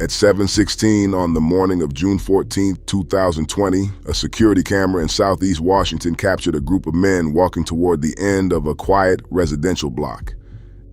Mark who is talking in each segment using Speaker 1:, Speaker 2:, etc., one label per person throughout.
Speaker 1: At 7:16 on the morning of June 14, 2020, a security camera in Southeast Washington captured a group of men walking toward the end of a quiet residential block.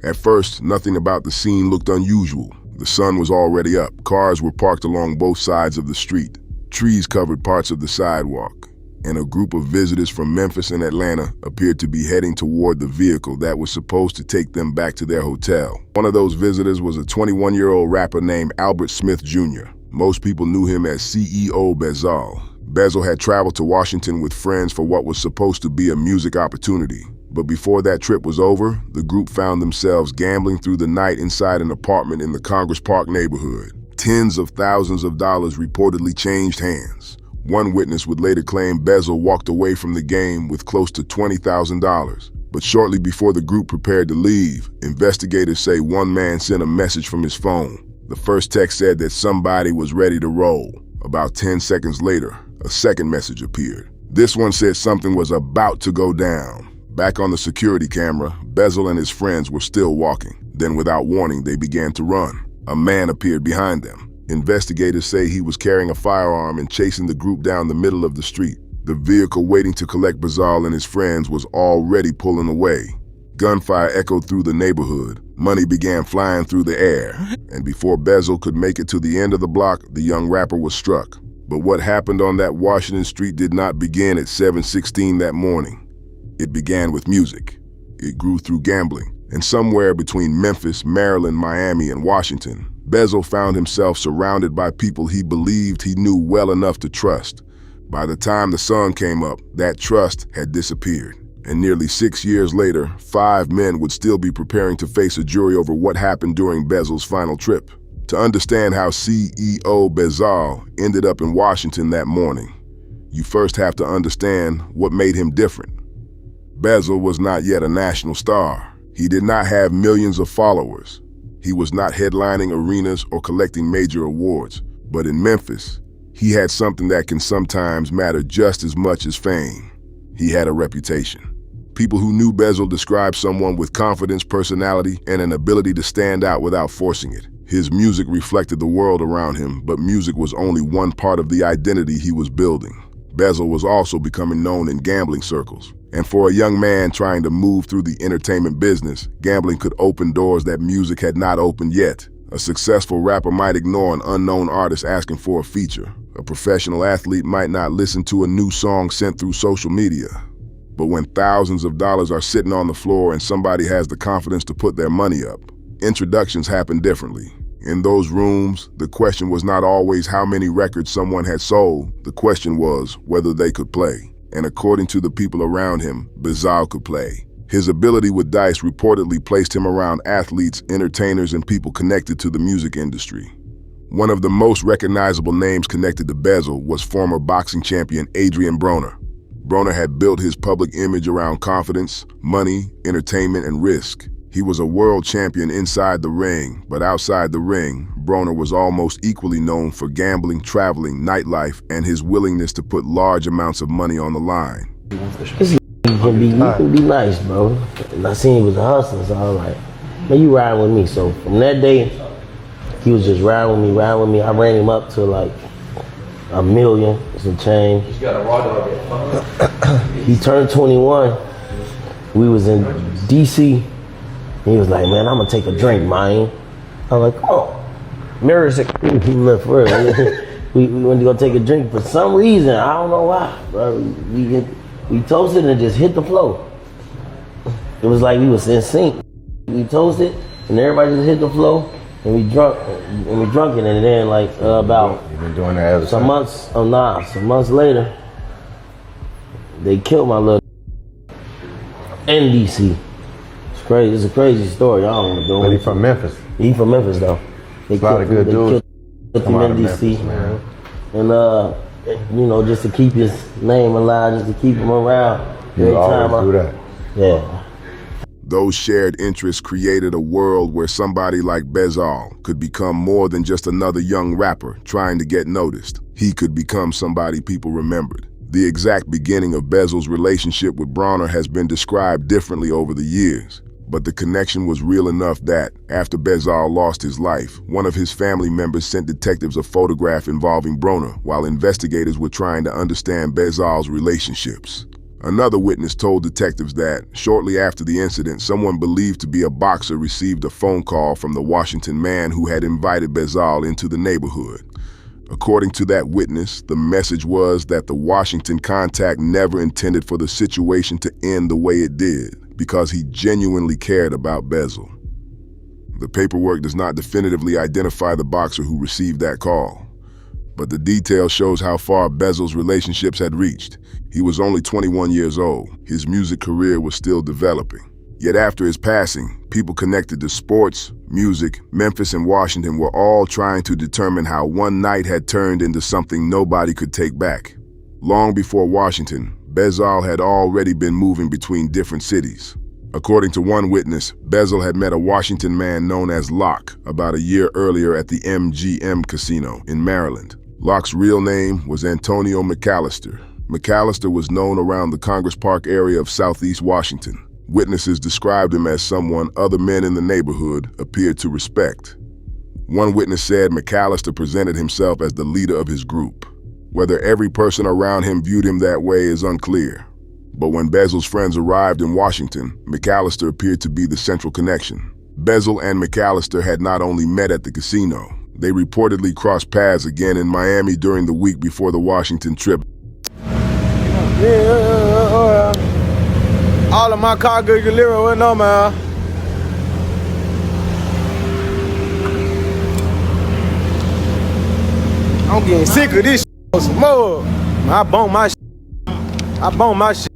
Speaker 1: At first, nothing about the scene looked unusual. The sun was already up. Cars were parked along both sides of the street. Trees covered parts of the sidewalk, and a group of visitors from Memphis and Atlanta appeared to be heading toward the vehicle that was supposed to take them back to their hotel. One of those visitors was a 21-year-old rapper named Albert Smith Jr. Most people knew him as CEO Bezzal. Bezzal had traveled to Washington with friends for what was supposed to be a music opportunity. But before that trip was over, the group found themselves gambling through the night inside an apartment in the Congress Park neighborhood. Tens of thousands of dollars reportedly changed hands. One witness would later claim Bezzal walked away from the game with close to $20,000. But shortly before the group prepared to leave, investigators say one man sent a message from his phone. The first text said that somebody was ready to roll. About 10 seconds later, a second message appeared. This one said something was about to go down. Back on the security camera, Bezzal and his friends were still walking. Then without warning, they began to run. A man appeared behind them. Investigators say he was carrying a firearm and chasing the group down the middle of the street. The vehicle waiting to collect Bezzal and his friends was already pulling away. Gunfire echoed through the neighborhood. Money began flying through the air. And before Bezzal could make it to the end of the block, the young rapper was struck. But what happened on that Washington street did not begin at 7:16 that morning. It began with music. It grew through gambling. And somewhere between Memphis, Maryland, Miami, and Washington, Bezzal found himself surrounded by people he believed he knew well enough to trust. By the time the sun came up, that trust had disappeared. And nearly 6 years later, 5 men would still be preparing to face a jury over what happened during Bezzal's final trip. To understand how CEO Bezzal ended up in Washington that morning, you first have to understand what made him different. Bezzal was not yet a national star. He did not have millions of followers. He was not headlining arenas or collecting major awards. But in Memphis, he had something that can sometimes matter just as much as fame. He had a reputation. People who knew Bezzal described someone with confidence, personality, and an ability to stand out without forcing it. His music reflected the world around him, but music was only one part of the identity he was building. Bezzal was also becoming known in gambling circles. And for a young man trying to move through the entertainment business, gambling could open doors that music had not opened yet. A successful rapper might ignore an unknown artist asking for a feature. A professional athlete might not listen to a new song sent through social media. But when thousands of dollars are sitting on the floor and somebody has the confidence to put their money up, introductions happen differently. In those rooms, the question was not always how many records someone had sold. The question was whether they could play. And according to the people around him, Bezzal could play. His ability with dice reportedly placed him around athletes, entertainers, and people connected to the music industry. One of the most recognizable names connected to Bezzal was former boxing champion Adrien Broner. Broner had built his public image around confidence, money, entertainment, and risk. He was a world champion inside the ring, but outside the ring, Broner was almost equally known for gambling, traveling, nightlife, and his willingness to put large amounts of money on the line.
Speaker 2: This can be nice, bro. And I seen he was a hustler, so I was like, man, you ride with me. So from that day, he was just riding with me. I ran him up to like $1 million, some change.
Speaker 3: He's got a raw dog.
Speaker 2: He turned 21. We was in DC. He was like, man, I'm gonna take a drink, man. I was like, come on. Mirrors, look for real. we went to go take a drink. For some reason, I don't know why, bro. We toasted and just hit the flow. It was like we was in sync. We toasted and everybody just hit the flow and we drunk it, and then like about
Speaker 3: You've been doing that ever
Speaker 2: some months later, they killed my little in DC. It's crazy. It's a crazy story. I don't want to go.
Speaker 3: But he from Memphis.
Speaker 2: He from Memphis though.
Speaker 3: They a lot of good dudes.
Speaker 2: Killed him in DC, man. And you know, just to keep his name alive, just to keep him around.
Speaker 3: You always do that.
Speaker 2: Yeah.
Speaker 1: Those shared interests created a world where somebody like Bezzal could become more than just another young rapper trying to get noticed. He could become somebody people remembered. The exact beginning of Bezzal's relationship with Broner has been described differently over the years. But the connection was real enough that, after Bezzal lost his life, one of his family members sent detectives a photograph involving Broner while investigators were trying to understand Bezzal's relationships. Another witness told detectives that, shortly after the incident, someone believed to be a boxer received a phone call from the Washington man who had invited Bezzal into the neighborhood. According to that witness, the message was that the Washington contact never intended for the situation to end the way it did, because he genuinely cared about Bezzal. The paperwork does not definitively identify the boxer who received that call, but the detail shows how far Bezzal's relationships had reached. He was only 21 years old. His music career was still developing. Yet after his passing, people connected to sports, music, Memphis, and Washington were all trying to determine how one night had turned into something nobody could take back. Long before Washington, Bezzal had already been moving between different cities. According to one witness, Bezzal had met a Washington man known as Locke about a year earlier at the MGM casino in Maryland. Locke's real name was Antonio McAllister. McAllister was known around the Congress Park area of southeast Washington. Witnesses described him as someone other men in the neighborhood appeared to respect. One witness said McAllister presented himself as the leader of his group. Whether every person around him viewed him that way is unclear. But when Bezzal's friends arrived in Washington, McAllister appeared to be the central connection. Bezzal and McAllister had not only met at the casino, they reportedly crossed paths again in Miami during the week before the Washington trip.
Speaker 4: All of my cargo delivered with no man. I'm getting sick of this shit. Some more. I bone my shit. I'm gonna eat my shit,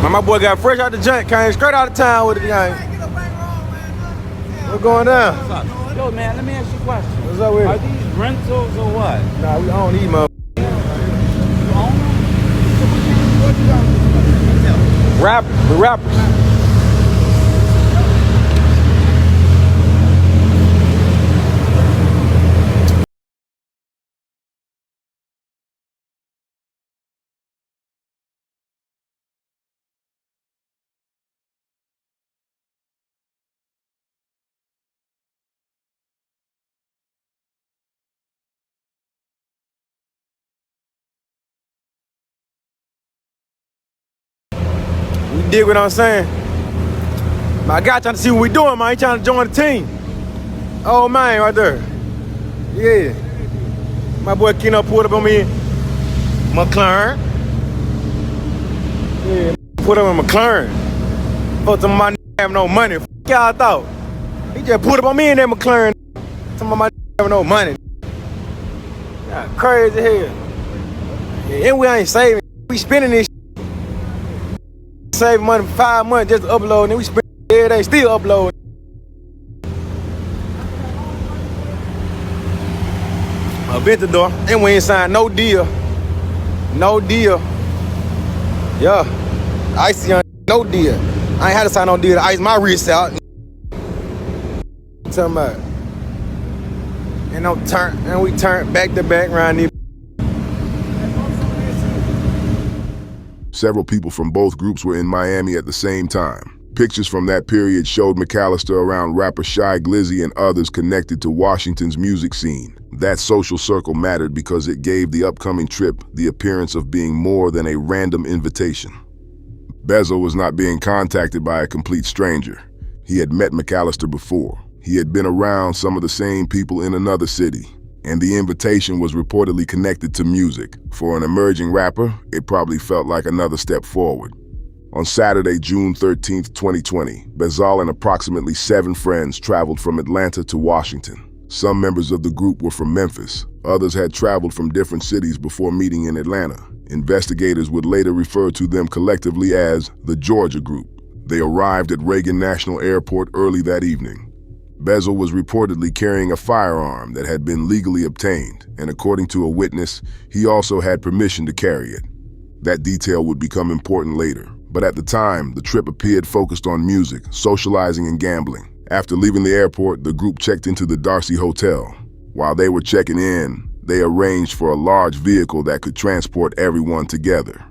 Speaker 4: right? My boy got fresh out the junk, came straight out of town with the gang. What's going down?
Speaker 5: What's up? Yo, man, let me ask you a question.
Speaker 4: What's up with
Speaker 5: Are
Speaker 4: it?
Speaker 5: these rentals or what?
Speaker 4: Nah, we don't eat, mother.
Speaker 5: You own them? What you got?
Speaker 4: Rappers, we rappers. You dig what I'm saying? My guy trying to see what we doing, man. He trying to join the team. Oh, man, right there. Yeah. My boy Keno pulled up on me in McLaren. Yeah, put up in McLaren. Fuck some of my have no money. Fuck y'all thought. He just put up on me in that McLaren. Some of my have no money. Yeah, crazy hell. Yeah, and we ain't saving. We spending this. Save money for 5 months just to upload, and then we spend every day still upload. Aventador, and we ain't signed no deal. No deal. Yeah. Icy on no deal. I ain't had to sign no deal to ice my wrist out. Talking about. And we turn back to back around these.
Speaker 1: Several people from both groups were in Miami at the same time. Pictures from that period showed McAllister around rapper Shy Glizzy and others connected to Washington's music scene. That social circle mattered because it gave the upcoming trip the appearance of being more than a random invitation. Bezzal was not being contacted by a complete stranger. He had met McAllister before. He had been around some of the same people in another city. And the invitation was reportedly connected to music. For an emerging rapper, it probably felt like another step forward. On Saturday, June 13, 2020, Bezzal and approximately 7 friends traveled from Atlanta to Washington. Some members of the group were from Memphis. Others had traveled from different cities before meeting in Atlanta. Investigators would later refer to them collectively as the Georgia Group. They arrived at Reagan National Airport early that evening. Bezzal was reportedly carrying a firearm that had been legally obtained, and according to a witness, he also had permission to carry it. That detail would become important later, but at the time, the trip appeared focused on music, socializing, and gambling. After leaving the airport, the group checked into the Darcy Hotel. While they were checking in, they arranged for a large vehicle that could transport everyone together.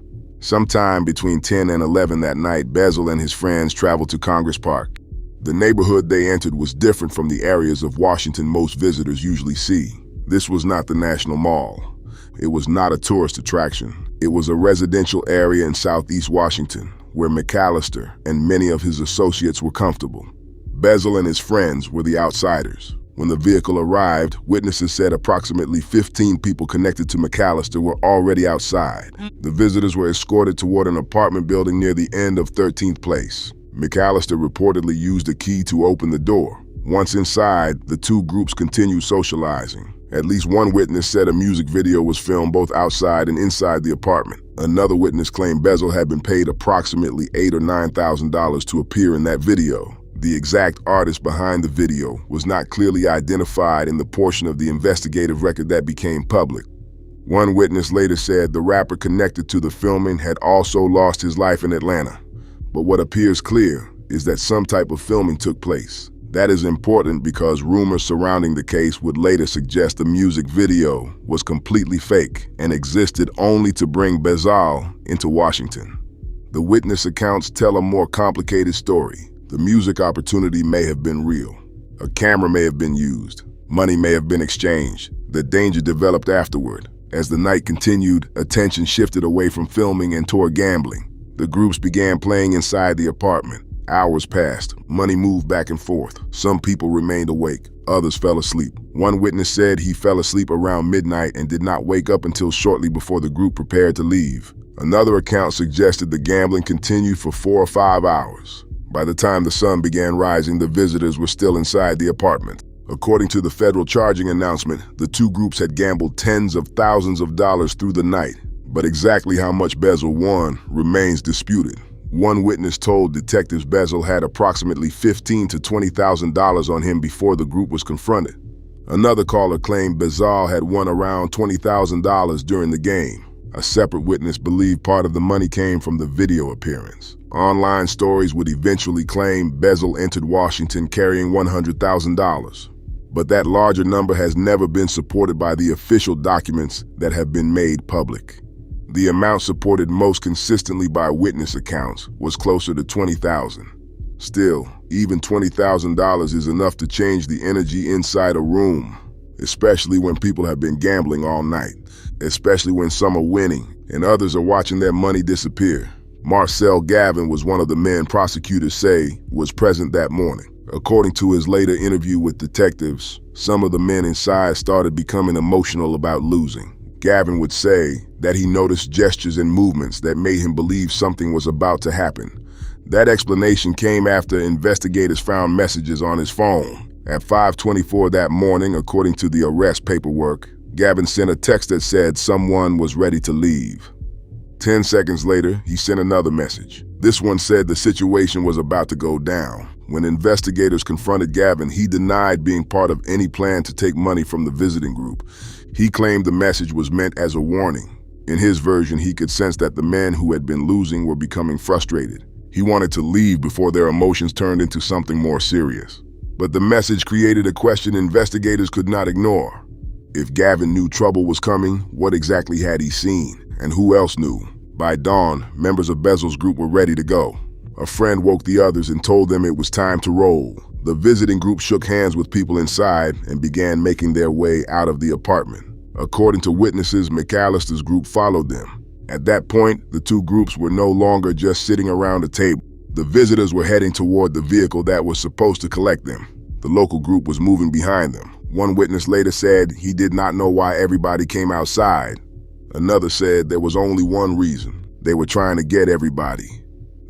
Speaker 1: Sometime between 10 and 11 that night, Bezzal and his friends traveled to Congress Park. The neighborhood they entered was different from the areas of Washington most visitors usually see. This was not the National Mall. It was not a tourist attraction. It was a residential area in Southeast Washington, where McAllister and many of his associates were comfortable. Bezzal and his friends were the outsiders. When the vehicle arrived, witnesses said approximately 15 people connected to McAllister were already outside. The visitors were escorted toward an apartment building near the end of 13th Place. McAllister reportedly used a key to open the door. Once inside, the two groups continued socializing. At least one witness said a music video was filmed both outside and inside the apartment. Another witness claimed Bezzal had been paid approximately $8,000 or $9,000 to appear in that video. The exact artist behind the video was not clearly identified in the portion of the investigative record that became public. One witness later said the rapper connected to the filming had also lost his life in Atlanta. But what appears clear is that some type of filming took place. That is important because rumors surrounding the case would later suggest the music video was completely fake and existed only to bring Bezzal into Washington. The witness accounts tell a more complicated story. The music opportunity may have been real. A camera may have been used. Money may have been exchanged. The danger developed afterward. As the night continued, attention shifted away from filming and toward gambling. The groups began playing inside the apartment. Hours passed. Money moved back and forth. Some people remained awake. Others fell asleep. One witness said he fell asleep around midnight and did not wake up until shortly before the group prepared to leave. Another account suggested the gambling continued for 4 or 5 hours. By the time the sun began rising, the visitors were still inside the apartment. According to the federal charging announcement, the two groups had gambled tens of thousands of dollars through the night. But exactly how much Bezzal won remains disputed. One witness told detectives Bezzal had approximately $15,000 to $20,000 on him before the group was confronted. Another caller claimed Bezzal had won around $20,000 during the game. A separate witness believed part of the money came from the video appearance. Online stories would eventually claim Bezzal entered Washington carrying $100,000. But that larger number has never been supported by the official documents that have been made public. The amount supported most consistently by witness accounts was closer to $20,000. Still, even $20,000 is enough to change the energy inside a room, especially when people have been gambling all night, especially when some are winning and others are watching their money disappear. Marcel Gavin was one of the men prosecutors say was present that morning. According to his later interview with detectives, some of the men inside started becoming emotional about losing. Gavin would say that he noticed gestures and movements that made him believe something was about to happen. That explanation came after investigators found messages on his phone. At 5:24 that morning, according to the arrest paperwork, Gavin sent a text that said someone was ready to leave. 10 seconds later, he sent another message. This one said the situation was about to go down. When investigators confronted Gavin, he denied being part of any plan to take money from the visiting group. He claimed the message was meant as a warning. In his version, he could sense that the men who had been losing were becoming frustrated. He wanted to leave before their emotions turned into something more serious. But the message created a question investigators could not ignore. If Gavin knew trouble was coming, what exactly had he seen? And who else knew? By dawn, members of Bezzal's group were ready to go. A friend woke the others and told them it was time to roll. The visiting group shook hands with people inside and began making their way out of the apartment. According to witnesses, McAllister's group followed them. At that point, the two groups were no longer just sitting around a table. The visitors were heading toward the vehicle that was supposed to collect them. The local group was moving behind them. One witness later said he did not know why everybody came outside. Another said there was only one reason. They were trying to get everybody.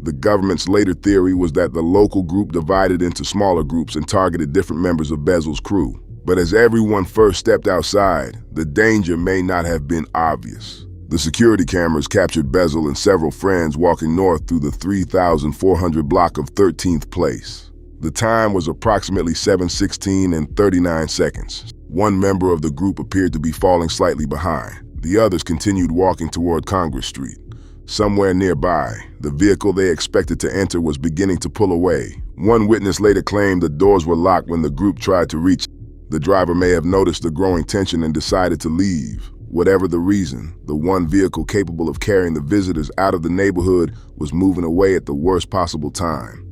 Speaker 1: The government's later theory was that the local group divided into smaller groups and targeted different members of Bezzal's crew. But as everyone first stepped outside, the danger may not have been obvious. The security cameras captured Bezzal and several friends walking north through the 3,400 block of 13th Place. The time was approximately 7:16 and 39 seconds. One member of the group appeared to be falling slightly behind. The others continued walking toward Congress Street. Somewhere nearby, the vehicle they expected to enter was beginning to pull away. One witness later claimed the doors were locked when the group tried to reach. The driver may have noticed the growing tension and decided to leave. Whatever the reason, the one vehicle capable of carrying the visitors out of the neighborhood was moving away at the worst possible time.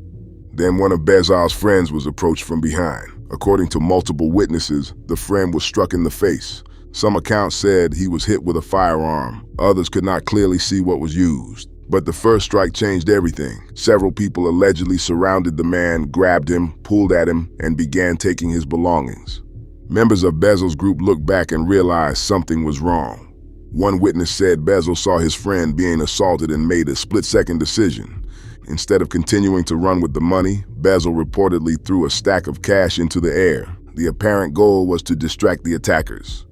Speaker 1: Then one of Bezzal's friends was approached from behind. According to multiple witnesses, the friend was struck in the face. Some accounts said he was hit with a firearm. Others could not clearly see what was used. But the first strike changed everything. Several people allegedly surrounded the man, grabbed him, pulled at him, and began taking his belongings. Members of Bezzal's group looked back and realized something was wrong. One witness said Bezzal saw his friend being assaulted and made a split-second decision. Instead of continuing to run with the money, Bezzal reportedly threw a stack of cash into the air. The apparent goal was to distract the attackers.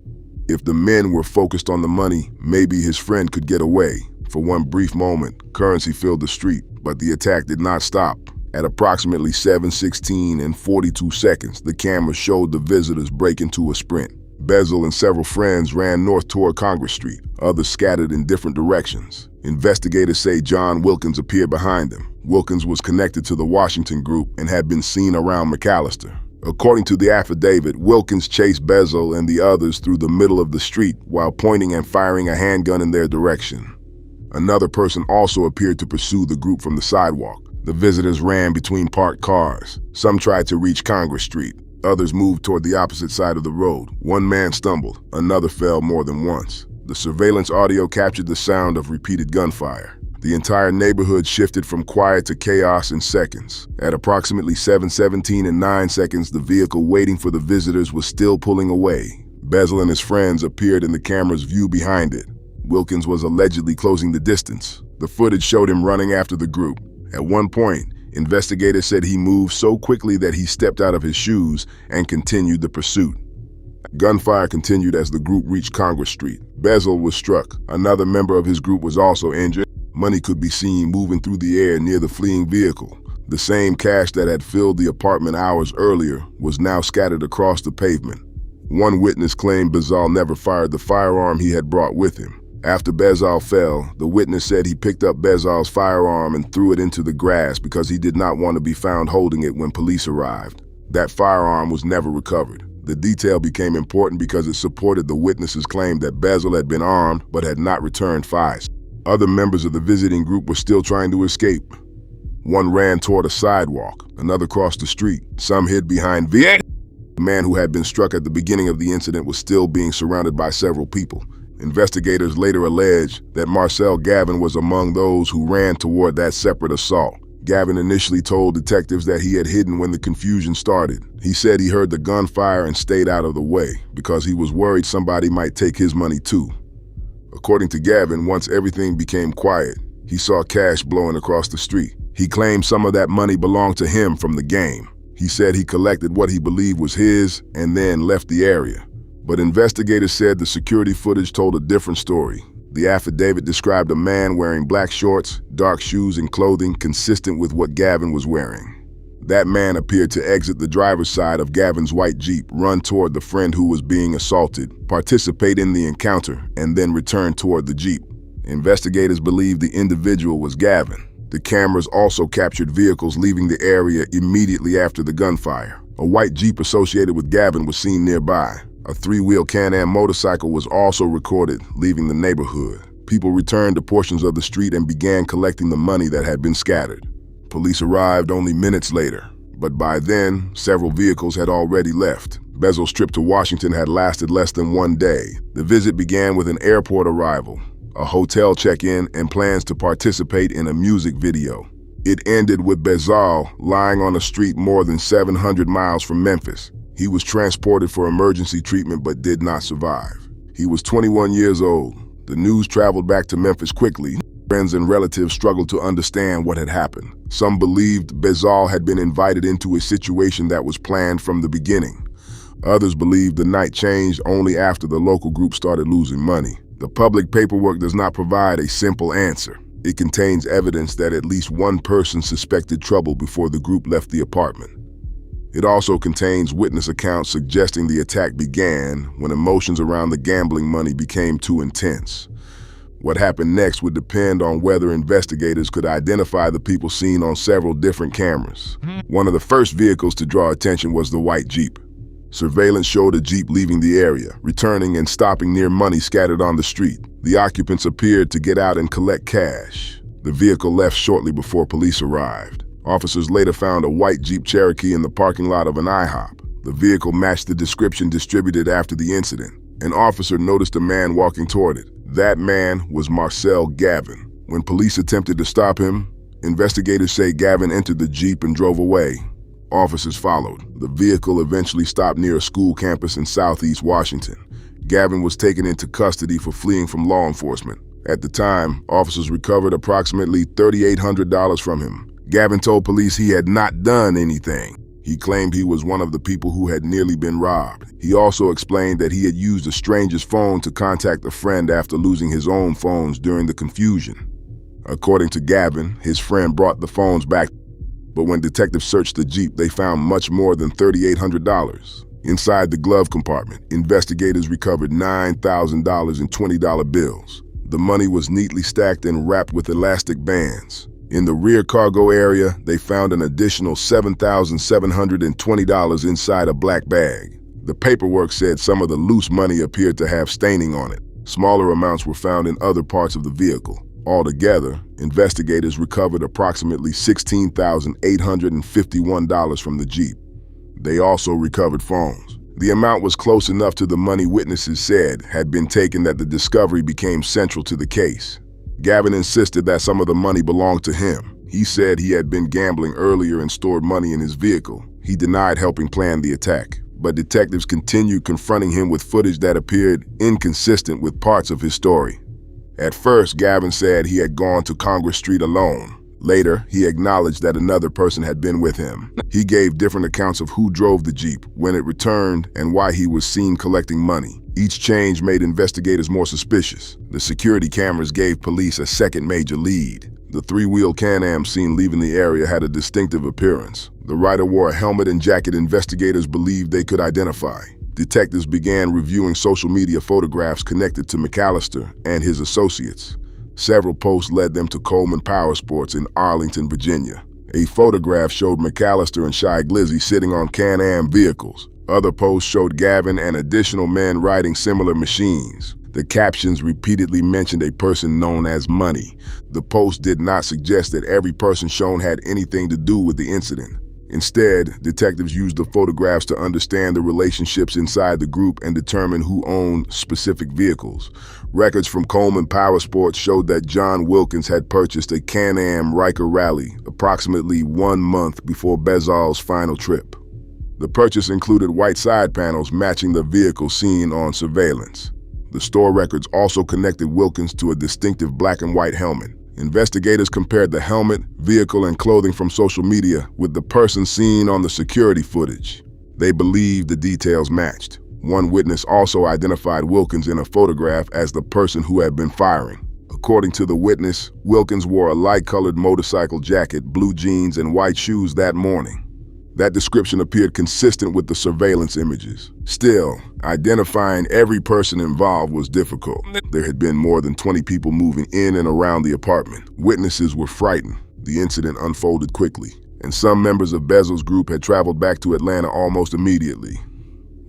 Speaker 1: If the men were focused on the money, maybe his friend could get away. For one brief moment, currency filled the street, but the attack did not stop. At approximately 7:16 and 42 seconds, the camera showed the visitors break into a sprint. Bezzal and several friends ran north toward Congress Street. Others scattered in different directions. Investigators say John Wilkins appeared behind them. Wilkins was connected to the Washington group and had been seen around McAllister. According to the affidavit, Wilkins chased Bezzal and the others through the middle of the street while pointing and firing a handgun in their direction. Another person also appeared to pursue the group from the sidewalk. The visitors ran between parked cars. Some tried to reach Congress Street. Others moved toward the opposite side of the road. One man stumbled. Another fell more than once. The surveillance audio captured the sound of repeated gunfire. The entire neighborhood shifted from quiet to chaos in seconds. At approximately 7:17 and 9 seconds, the vehicle waiting for the visitors was still pulling away. Bezzal and his friends appeared in the camera's view behind it. Wilkins was allegedly closing the distance. The footage showed him running after the group. At one point, investigators said he moved so quickly that he stepped out of his shoes and continued the pursuit. Gunfire continued as the group reached Congress Street. Bezzal was struck. Another member of his group was also injured. Money could be seen moving through the air near the fleeing vehicle. The same cash that had filled the apartment hours earlier was now scattered across the pavement. One witness claimed Bezzal never fired the firearm he had brought with him. After Bezzal fell, the witness said he picked up Bezzal's firearm and threw it into the grass because he did not want to be found holding it when police arrived. That firearm was never recovered. The detail became important because it supported the witness's claim that Bezzal had been armed but had not returned fire. Other members of the visiting group were still trying to escape. One ran toward a sidewalk, another crossed the street. Some hid behind vehicles. The man who had been struck at the beginning of the incident was still being surrounded by several people. Investigators later alleged that Marcel Gavin was among those who ran toward that separate assault. Gavin initially told detectives that he had hidden when the confusion started. He said he heard the gunfire and stayed out of the way because he was worried somebody might take his money too. According to Gavin, once everything became quiet, he saw cash blowing across the street. He claimed some of that money belonged to him from the game. He said he collected what he believed was his and then left the area. But investigators said the security footage told a different story. The affidavit described a man wearing black shorts, dark shoes, and clothing consistent with what Gavin was wearing. That man appeared to exit the driver's side of Gavin's white Jeep, run toward the friend who was being assaulted, participate in the encounter, and then return toward the Jeep. Investigators believe the individual was Gavin. The cameras also captured vehicles leaving the area immediately after the gunfire. A white Jeep associated with Gavin was seen nearby. A three-wheel Can-Am motorcycle was also recorded leaving the neighborhood. People returned to portions of the street and began collecting the money that had been scattered. Police arrived only minutes later, but by then, several vehicles had already left. Bezzal's trip to Washington had lasted less than one day. The visit began with an airport arrival, a hotel check-in, and plans to participate in a music video. It ended with Bezzal lying on a street more than 700 miles from Memphis. He was transported for emergency treatment but did not survive. He was 21 years old. The news traveled back to Memphis quickly. Friends and relatives struggled to understand what had happened. Some believed Bezzal had been invited into a situation that was planned from the beginning. Others believed the night changed only after the local group started losing money. The public paperwork does not provide a simple answer. It contains evidence that at least one person suspected trouble before the group left the apartment. It also contains witness accounts suggesting the attack began when emotions around the gambling money became too intense. What happened next would depend on whether investigators could identify the people seen on several different cameras. One of the first vehicles to draw attention was the white Jeep. Surveillance showed a Jeep leaving the area, returning and stopping near money scattered on the street. The occupants appeared to get out and collect cash. The vehicle left shortly before police arrived. Officers later found a white Jeep Cherokee in the parking lot of an IHOP. The vehicle matched the description distributed after the incident. An officer noticed a man walking toward it. That man was Marcel Gavin. When police attempted to stop him, investigators say Gavin entered the Jeep and drove away. Officers followed. The vehicle eventually stopped near a school campus in southeast Washington. Gavin was taken into custody for fleeing from law enforcement. At the time, officers recovered approximately $3,800 from him. Gavin told police he had not done anything. He claimed he was one of the people who had nearly been robbed. He also explained that he had used a stranger's phone to contact a friend after losing his own phones during the confusion. According to Gavin, his friend brought the phones back, but when detectives searched the Jeep, they found much more than $3,800. Inside the glove compartment, investigators recovered $9,000 in $20 bills. The money was neatly stacked and wrapped with elastic bands. In the rear cargo area, they found an additional $7,720 inside a black bag. The paperwork said some of the loose money appeared to have staining on it. Smaller amounts were found in other parts of the vehicle. Altogether, investigators recovered approximately $16,851 from the Jeep. They also recovered phones. The amount was close enough to the money witnesses said had been taken that the discovery became central to the case. Gavin insisted that some of the money belonged to him. He said he had been gambling earlier and stored money in his vehicle. He denied helping plan the attack, but detectives continued confronting him with footage that appeared inconsistent with parts of his story. At first, Gavin said he had gone to Congress Street alone. Later, he acknowledged that another person had been with him. He gave different accounts of who drove the Jeep, when it returned, and why he was seen collecting money. Each change made investigators more suspicious. The security cameras gave police a second major lead. The three-wheel Can-Am seen leaving the area had a distinctive appearance. The rider wore a helmet and jacket investigators believed they could identify. Detectives began reviewing social media photographs connected to McAllister and his associates. Several posts led them to Coleman Power Sports in Arlington, Virginia. A photograph showed McAllister and Shy Glizzy sitting on Can-Am vehicles. Other posts showed Gavin and additional men riding similar machines. The captions repeatedly mentioned a person known as Money. The post did not suggest that every person shown had anything to do with the incident. Instead, detectives used the photographs to understand the relationships inside the group and determine who owned specific vehicles. Records from Coleman Power Sports showed that John Wilkins had purchased a Can-Am Riker Rally approximately 1 month before Bezzal's final trip. The purchase included white side panels matching the vehicle seen on surveillance. The store records also connected Wilkins to a distinctive black and white helmet. Investigators compared the helmet, vehicle, and clothing from social media with the person seen on the security footage. They believed the details matched. One witness also identified Wilkins in a photograph as the person who had been firing. According to the witness, Wilkins wore a light-colored motorcycle jacket, blue jeans, and white shoes that morning. That description appeared consistent with the surveillance images. Still, identifying every person involved was difficult. There had been more than 20 people moving in and around the apartment. Witnesses were frightened. The incident unfolded quickly, and some members of Bezzal's group had traveled back to Atlanta almost immediately.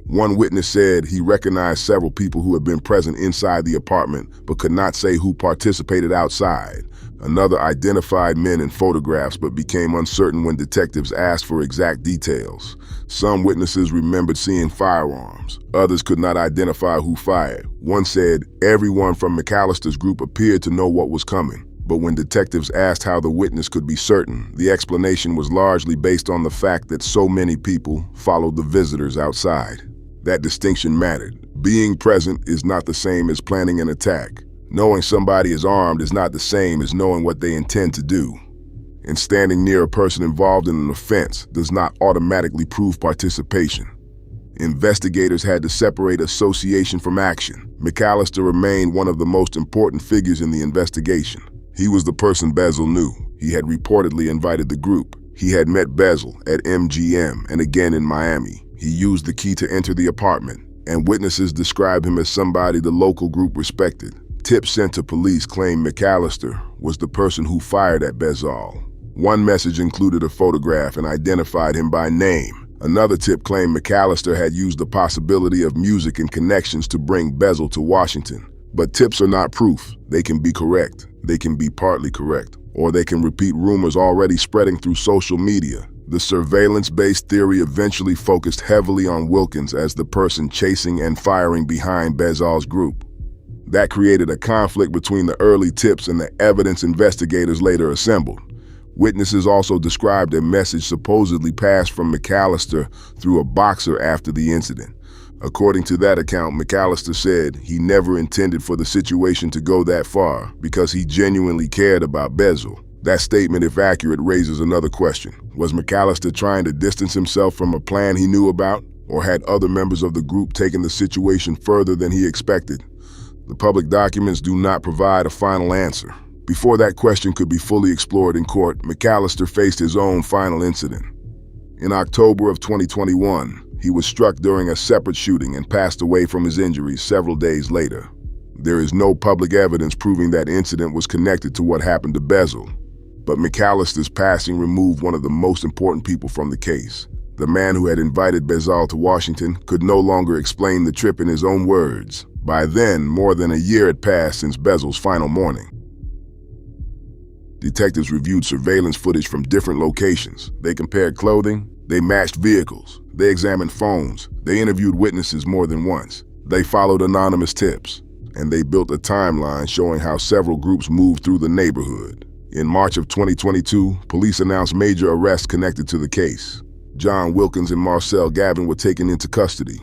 Speaker 1: One witness said he recognized several people who had been present inside the apartment but could not say who participated outside. Another identified men in photographs but became uncertain when detectives asked for exact details. Some witnesses remembered seeing firearms. Others could not identify who fired. One said everyone from McAllister's group appeared to know what was coming. But when detectives asked how the witness could be certain, the explanation was largely based on the fact that so many people followed the visitors outside. That distinction mattered. Being present is not the same as planning an attack. Knowing somebody is armed is not the same as knowing what they intend to do. And standing near a person involved in an offense does not automatically prove participation. Investigators had to separate association from action. McAllister remained one of the most important figures in the investigation. He was the person Bezzal knew. He had reportedly invited the group. He had met Bezzal at MGM and again in Miami. He used the key to enter the apartment, and witnesses described him as somebody the local group respected. Tips sent to police claimed McAllister was the person who fired at Bezzal. One message included a photograph and identified him by name. Another tip claimed McAllister had used the possibility of music and connections to bring Bezzal to Washington. But tips are not proof. They can be correct, they can be partly correct, or they can repeat rumors already spreading through social media. The surveillance-based theory eventually focused heavily on Wilkins as the person chasing and firing behind Bezzal's group. That created a conflict between the early tips and the evidence investigators later assembled. Witnesses also described a message supposedly passed from McAllister through a boxer after the incident. According to that account, McAllister said he never intended for the situation to go that far because he genuinely cared about Bezzal. That statement, if accurate, raises another question. Was McAllister trying to distance himself from a plan he knew about, or had other members of the group taken the situation further than he expected? The public documents do not provide a final answer. Before that question could be fully explored in court, McAllister faced his own final incident. In October of 2021, he was struck during a separate shooting and passed away from his injuries several days later. There is no public evidence proving that incident was connected to what happened to Bezzal, but McAllister's passing removed one of the most important people from the case. The man who had invited Bezzal to Washington could no longer explain the trip in his own words. By then, more than a year had passed since Bezzal's final morning. Detectives reviewed surveillance footage from different locations. They compared clothing, they matched vehicles, they examined phones, they interviewed witnesses more than once. They followed anonymous tips, and they built a timeline showing how several groups moved through the neighborhood. In March of 2022, police announced major arrests connected to the case. John Wilkins and Marcel Gavin were taken into custody,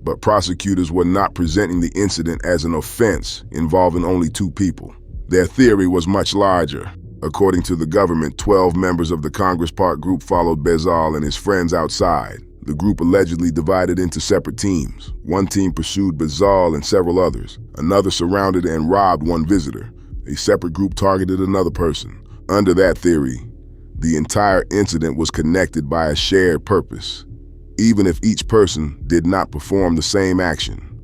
Speaker 1: but prosecutors were not presenting the incident as an offense involving only two people. Their theory was much larger. According to the government, 12 members of the Congress Park group followed Bezzal and his friends outside. The group allegedly divided into separate teams. One team pursued Bezzal and several others. Another surrounded and robbed one visitor. A separate group targeted another person. Under that theory, the entire incident was connected by a shared purpose, even if each person did not perform the same action.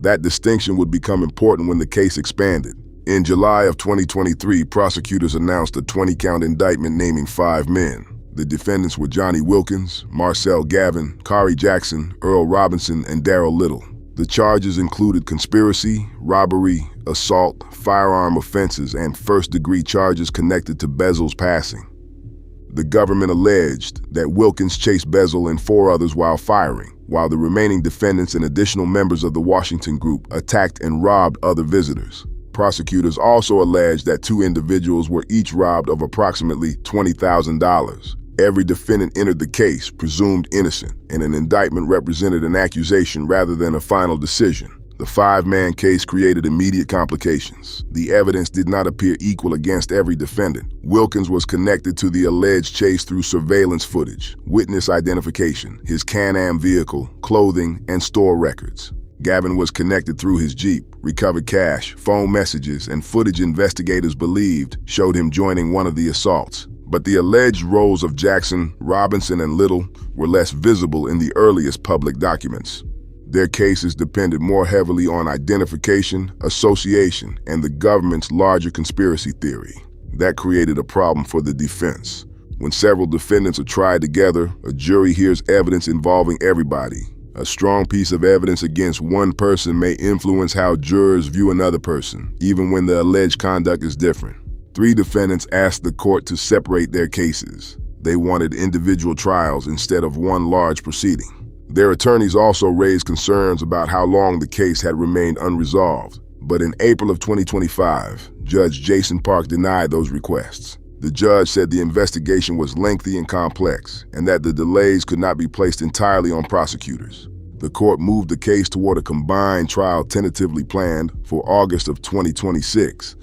Speaker 1: That distinction would become important when the case expanded. In July of 2023, prosecutors announced a 20-count indictment naming 5 men. The defendants were Johnny Wilkins, Marcel Gavin, Kari Jackson, Earl Robinson, and Darrell Little. The charges included conspiracy, robbery, assault, firearm offenses, and first-degree charges connected to Bezzal's passing. The government alleged that Wilkins chased Bezzal and 4 others while firing, while the remaining defendants and additional members of the Washington group attacked and robbed other visitors. Prosecutors also alleged that 2 individuals were each robbed of approximately $20,000. Every defendant entered the case presumed innocent, and an indictment represented an accusation rather than a final decision. The 5-man case created immediate complications. The evidence did not appear equal against every defendant. Wilkins was connected to the alleged chase through surveillance footage, witness identification, his Can-Am vehicle, clothing, and store records. Gavin was connected through his Jeep, recovered cash, phone messages, and footage investigators believed showed him joining one of the assaults. But the alleged roles of Jackson, Robinson, and Little were less visible in the earliest public documents. Their cases depended more heavily on identification, association, and the government's larger conspiracy theory. That created a problem for the defense. When several defendants are tried together, a jury hears evidence involving everybody. A strong piece of evidence against one person may influence how jurors view another person, even when the alleged conduct is different. 3 defendants asked the court to separate their cases. They wanted individual trials instead of one large proceeding. Their attorneys also raised concerns about how long the case had remained unresolved. But in April of 2025, Judge Jason Park denied those requests. The judge said the investigation was lengthy and complex, and that the delays could not be placed entirely on prosecutors. The court moved the case toward a combined trial tentatively planned for August of 2026.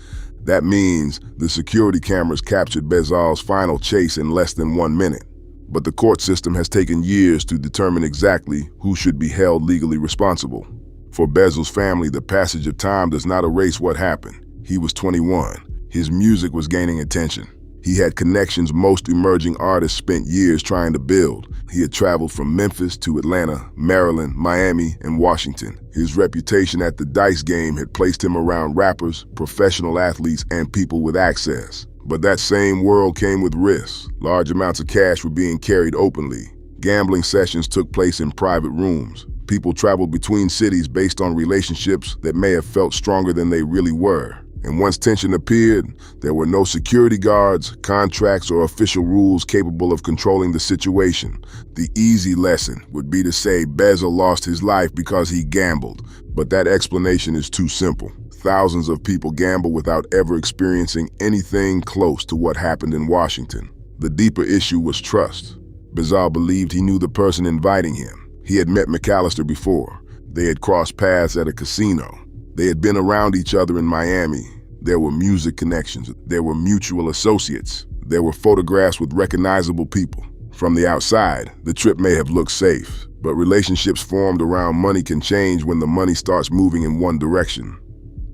Speaker 1: That means the security cameras captured Bezzal's final chase in less than 1 minute. But the court system has taken years to determine exactly who should be held legally responsible. For Bezzal's family, the passage of time does not erase what happened. He was 21. His music was gaining attention. He had connections most emerging artists spent years trying to build. He had traveled from Memphis to Atlanta, Maryland, Miami, and Washington. His reputation at the dice game had placed him around rappers, professional athletes, and people with access. But that same world came with risks. Large amounts of cash were being carried openly. Gambling sessions took place in private rooms. People traveled between cities based on relationships that may have felt stronger than they really were. And once tension appeared, there were no security guards, contracts, or official rules capable of controlling the situation. The easy lesson would be to say Bezzal lost his life because he gambled, but that explanation is too simple. Thousands of people gamble without ever experiencing anything close to what happened in Washington. The deeper issue was trust. Bezzal believed he knew the person inviting him. He had met McAllister before. They had crossed paths at a casino. They had been around each other in Miami. There were music connections. There were mutual associates. There were photographs with recognizable people. From the outside, the trip may have looked safe, but relationships formed around money can change when the money starts moving in one direction.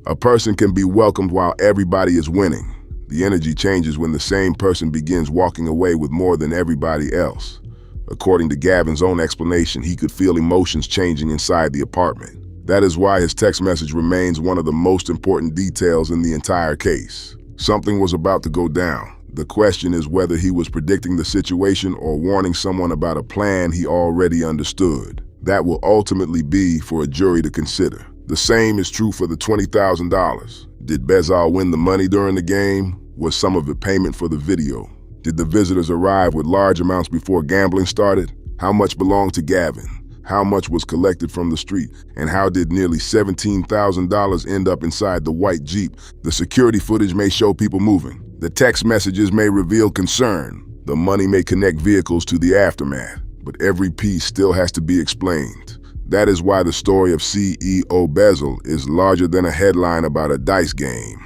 Speaker 1: A person can be welcomed while everybody is winning. The energy changes when the same person begins walking away with more than everybody else. According to Gavin's own explanation, he could feel emotions changing inside the apartment. That is why his text message remains one of the most important details in the entire case. Something was about to go down. The question is whether he was predicting the situation or warning someone about a plan he already understood. That will ultimately be for a jury to consider. The same is true for the $20,000. Did Bezzal win the money during the game? Was some of it payment for the video? Did the visitors arrive with large amounts before gambling started? How much belonged to Gavin? How much was collected from the street? And how did nearly $17,000 end up inside the white Jeep? The security footage may show people moving. The text messages may reveal concern. The money may connect vehicles to the aftermath. But every piece still has to be explained. That is why the story of CEO Bezzal is larger than a headline about a dice game.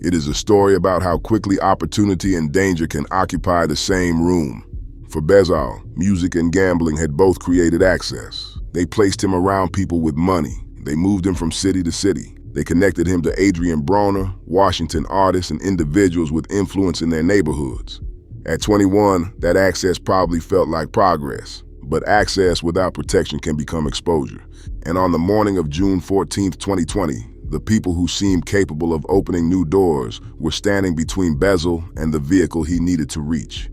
Speaker 1: It is a story about how quickly opportunity and danger can occupy the same room. For Bezzal, music and gambling had both created access. They placed him around people with money. They moved him from city to city. They connected him to Adrien Broner, Washington artists, and individuals with influence in their neighborhoods. At 21, that access probably felt like progress. But access without protection can become exposure. And on the morning of June 14, 2020, the people who seemed capable of opening new doors were standing between Bezzal and the vehicle he needed to reach.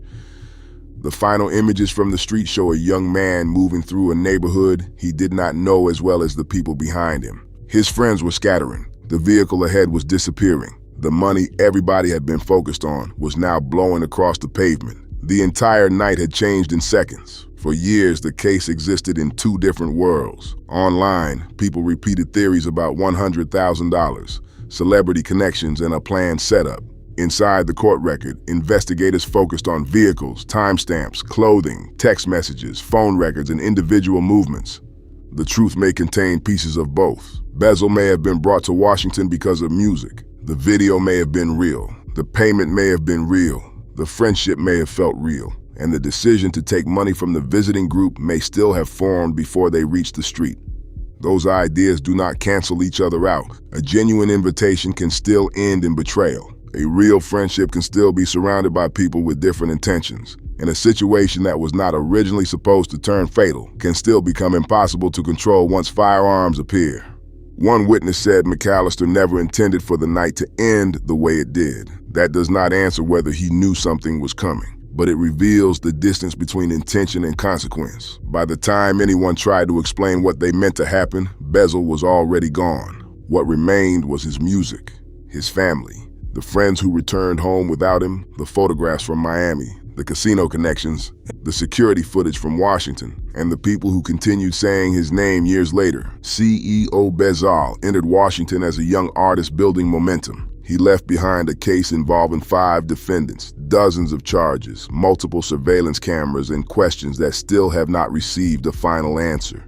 Speaker 1: The final images from the street show a young man moving through a neighborhood he did not know as well as the people behind him. His friends were scattering. The vehicle ahead was disappearing. The money everybody had been focused on was now blowing across the pavement. The entire night had changed in seconds. For years, the case existed in two different worlds. Online, people repeated theories about $100,000, celebrity connections, and a planned setup. Inside the court record, investigators focused on vehicles, timestamps, clothing, text messages, phone records, and individual movements. The truth may contain pieces of both. Bezzal may have been brought to Washington because of music. The video may have been real. The payment may have been real. The friendship may have felt real. And the decision to take money from the visiting group may still have formed before they reached the street. Those ideas do not cancel each other out. A genuine invitation can still end in betrayal. A real friendship can still be surrounded by people with different intentions. And a situation that was not originally supposed to turn fatal can still become impossible to control once firearms appear. One witness said McAllister never intended for the night to end the way it did. That does not answer whether he knew something was coming, but it reveals the distance between intention and consequence. By the time anyone tried to explain what they meant to happen, Bezzal was already gone. What remained was his music, his family, the friends who returned home without him, the photographs from Miami, the casino connections, the security footage from Washington, and the people who continued saying his name years later. CEO Bezzal entered Washington as a young artist building momentum. He left behind a case involving 5 defendants, dozens of charges, multiple surveillance cameras, and questions that still have not received a final answer.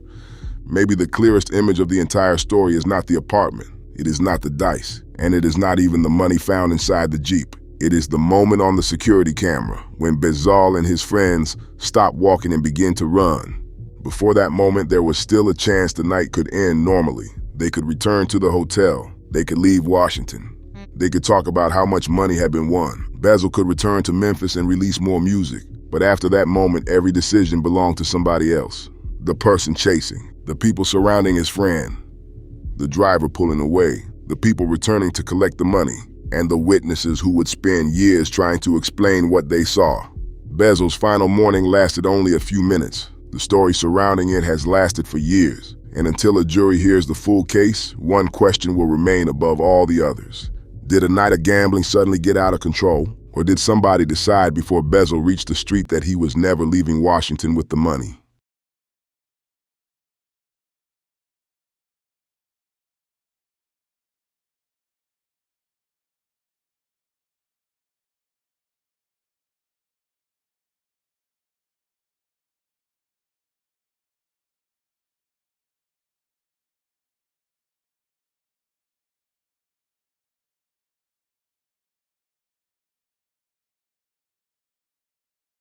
Speaker 1: Maybe the clearest image of the entire story is not the apartment, it is not the dice, and it is not even the money found inside the Jeep. It is the moment on the security camera when Bezzal and his friends stopped walking and began to run. Before that moment, there was still a chance the night could end normally. They could return to the hotel. They could leave Washington. They could talk about how much money had been won. Bezzal could return to Memphis and release more music. But after that moment, every decision belonged to somebody else. The person chasing, the people surrounding his friend, the driver pulling away, the people returning to collect the money, and the witnesses who would spend years trying to explain what they saw. Bezzal's final morning lasted only a few minutes. The story surrounding it has lasted for years, and until a jury hears the full case, one question will remain above all the others. Did a night of gambling suddenly get out of control, or did somebody decide before Bezzal reached the street that he was never leaving Washington with the money?